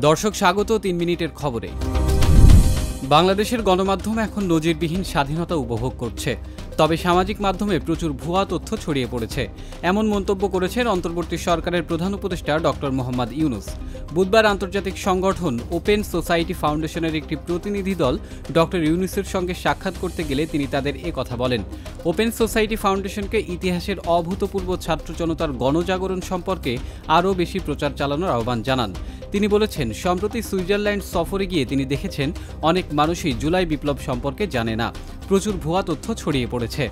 দর্শক স্বাগত 3 মিনিটের খবরে। বাংলাদেশের গণমাধ্যম এখন নজিরবিহীন স্বাধীনতা উপভোগ করছে, তবে সামাজিক মাধ্যমে প্রচুর ভুয়া তথ্য ছড়িয়ে পড়েছে, এমন মন্তব্য করেছেন অন্তর্বর্তী সরকারের প্রধান উপদেষ্টা ডক্টর মোহাম্মদ ইউনুস। বুধবার আন্তর্জাতিক সংগঠন ওপেন সোসাইটি ফাউন্ডেশনের একটি প্রতিনিধি দল ডক্টর ইউনুসের সঙ্গে সাক্ষাৎ করতে গেলে তিনি তাদের কথা বলেন। ওপেন সোসাইটি ফাউন্ডেশনকে ইতিহাসের অভূতপূর্ব ছাত্র জনতার গণজাগরণ সম্পর্কে আরও বেশি প্রচার চালানোর আহ্বান জানান। তিনি বলেছেন, সম্প্রতি সুইজারল্যান্ড সফরে গিয়ে তিনি দেখেছেন অনেক মানুষই জুলাই বিপ্লব সম্পর্কে জানে না, প্রচুর ভুয়া তথ্য ছড়িয়ে পড়েছে।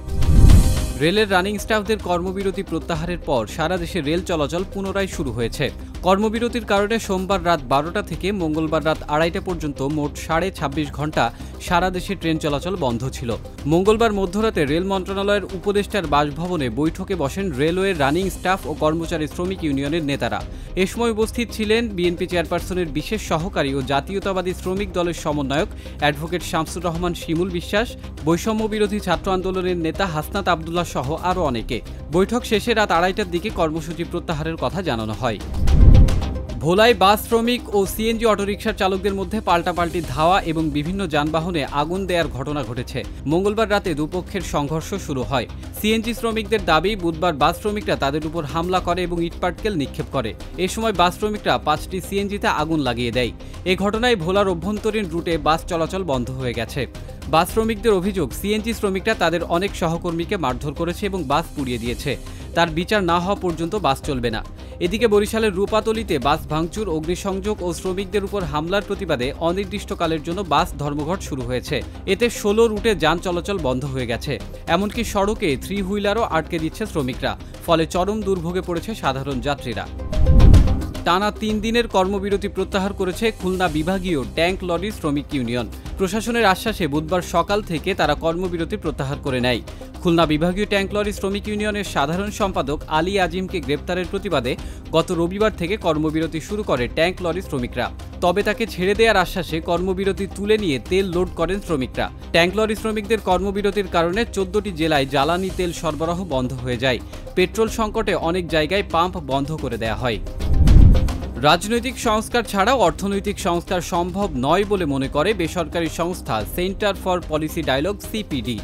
রেলের রানিং স্টাফদের কর্মবিরতি প্রত্যাহারের পর সারা দেশে রেল চলাচল পুনরায় শুরু হয়েছে। কর্মবিরতির কারণে সোমবার রাত 12টা থেকে মঙ্গলবার রাত 2:30 পর্যন্ত মোট 26.5 ঘন্টা সারা দেশে ট্রেন চলাচল বন্ধ ছিল। মঙ্গলবার মধ্যরাতে রেল মন্ত্রণালয়ের উপদেষ্টার বাসভবনে বৈঠকে বসেন রেলওয়ের রানিং স্টাফ ও কর্মচারী শ্রমিক ইউনিয়নের নেতারা। এ সময় উপস্থিত ছিলেন বিএনপি চেয়ারপারসনের বিশেষ সহকারী ও জাতীয়তাবাদী শ্রমিক দলের সমন্বয়ক অ্যাডভোকেট শামসুর রহমান শিমুল বিশ্বাস, বৈষম্য বিরোধী ছাত্র আন্দোলনের নেতা হাসনাত আবদুল্লাহ সহ আরও অনেকে। বৈঠক শেষে রাত 2:30টার দিকে কর্মসূচি প্রত্যাহারের কথা জানানো হয়। ভোলায় বাস শ্রমিক ও সিএনজি অটোরিকশার চালকদের মধ্যে পাল্টাপাল্টি ধাওয়া এবং বিভিন্ন যানবাহনে আগুন দেওয়ার ঘটনা ঘটেছে। মঙ্গলবার রাতে দুপক্ষের সংঘর্ষ শুরু হয়। সিএনজি শ্রমিকদের দাবি, বুধবার বাস শ্রমিকরা তাদের উপর হামলা করে এবং ইটপাটকেল নিক্ষেপ করে। এ সময় বাস শ্রমিকরা 5টি সিএনজিতে আগুন লাগিয়ে দেয়। এ ঘটনায় ভোলার অভ্যন্তরীণ রুটে বাস চলাচল বন্ধ হয়ে গেছে। বাস শ্রমিকদের অভিযোগ, সিএনজি শ্রমিকরা তাদের অনেক সহকর্মীকে মারধর করেছে এবং বাস পুড়িয়ে দিয়েছে। তার বিচার না হওয়া পর্যন্ত বাস চলবে না। এদিকে বরিশালের রূপাতলীতে বাস ভাঙচুর, অগ্নিসংযোগ ও শ্রমিকদের উপর হামলার প্রতিবাদে অনির্দিষ্টকালের জন্য বাস ধর্মঘট শুরু হয়েছে। এতে 16 রুটে যান চলাচল বন্ধ হয়ে গেছে। এমনকি সড়কে 3 হুইলারও আটকে দিচ্ছে শ্রমিকরা, ফলে চরম দুর্ভোগে পড়েছে সাধারণ যাত্রীরা। টানা 3 দিনের কর্মবিরতি প্রত্যাহার করেছে খুলনা বিভাগীয় ট্যাঙ্ক লরি শ্রমিক ইউনিয়ন। প্রশাসনের আশ্বাসে বুধবার সকাল থেকে তারা কর্মবিরতি প্রত্যাহার করে নেয়। খুলনা বিভাগীয় ট্যাঙ্ক লরি শ্রমিক ইউনিয়নের সাধারণ সম্পাদক আলী আজিমকে গ্রেপ্তারের প্রতিবাদে গত রবিবার থেকে কর্মবিরতি শুরু করে ট্যাঙ্ক লরি শ্রমিকরা। তবে তাকে ছেড়ে দেওয়ার আশ্বাসে কর্মবিরতি তুলে নিয়ে তেল লোড করেন শ্রমিকরা। ট্যাঙ্ক লরি শ্রমিকদের কর্মবিরতির কারণে 14টি জেলায় জ্বালানি তেল সরবরাহ বন্ধ হয়ে যায়। পেট্রোল সংকটে অনেক জায়গায় পাম্প বন্ধ করে দেওয়া হয়। রাজনৈতিক সংস্কার ছাড়াও অর্থনৈতিক সংস্কার সম্ভব নয় বলে মনে করে বেসরকারি সংস্থা centre for policy dialogue CPD.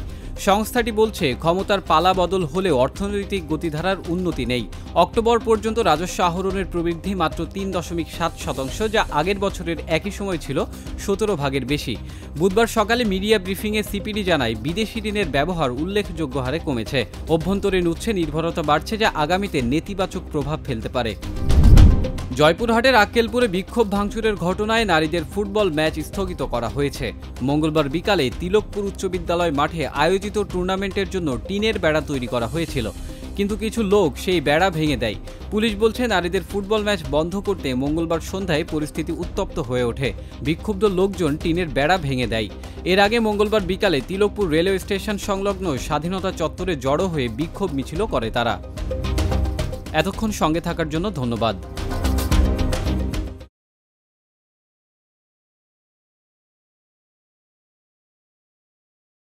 সংস্থাটি বলছে, ক্ষমতার পালা বদল হলেও অর্থনৈতিক গতিধারার উন্নতি নেই। অক্টোবর পর্যন্ত রাজস্ব আহরণের প্রবৃদ্ধি মাত্র 3.7%, যা আগের বছরের একই সময় ছিল 17 ভাগের বেশি। বুধবার সকালে মিডিয়া ব্রিফিংয়ে সিপিডি জানায়, বিদেশি ঋণের ব্যবহার উল্লেখযোগ্য হারে কমেছে। অভ্যন্তরীণ উৎসে নির্ভরতা বাড়ছে, যা আগামীতে নেতিবাচক প্রভাব ফেলতে পারে। জয়পুরহাটের আক্কেলপুরে বিক্ষোভ ভাঙচুরের ঘটনায় নারীদের ফুটবল ম্যাচ স্থগিত করা হয়েছে। মঙ্গলবার বিকালে তিলকপুর উচ্চ বিদ্যালয় মাঠে আয়োজিত টুর্নামেন্টের জন্য টিনের বেড়া তৈরি করা হয়েছিল, কিন্তু কিছু লোক সেই বেড়া ভেঙে দেয়। পুলিশ বলছে, নারীদের ফুটবল ম্যাচ বন্ধ করতে মঙ্গলবার সন্ধ্যায় পরিস্থিতি উত্তপ্ত হয়ে ওঠে। বিক্ষুব্ধ লোকজন টিনের বেড়া ভেঙে দেয়। এর আগে মঙ্গলবার বিকালে তিলকপুর রেলওয়ে স্টেশন সংলগ্ন স্বাধীনতা চত্বরে জড়ো হয়ে বিক্ষোভ মিছিল করে তারা। এতক্ষণ সঙ্গে থাকার জন্য ধন্যবাদ।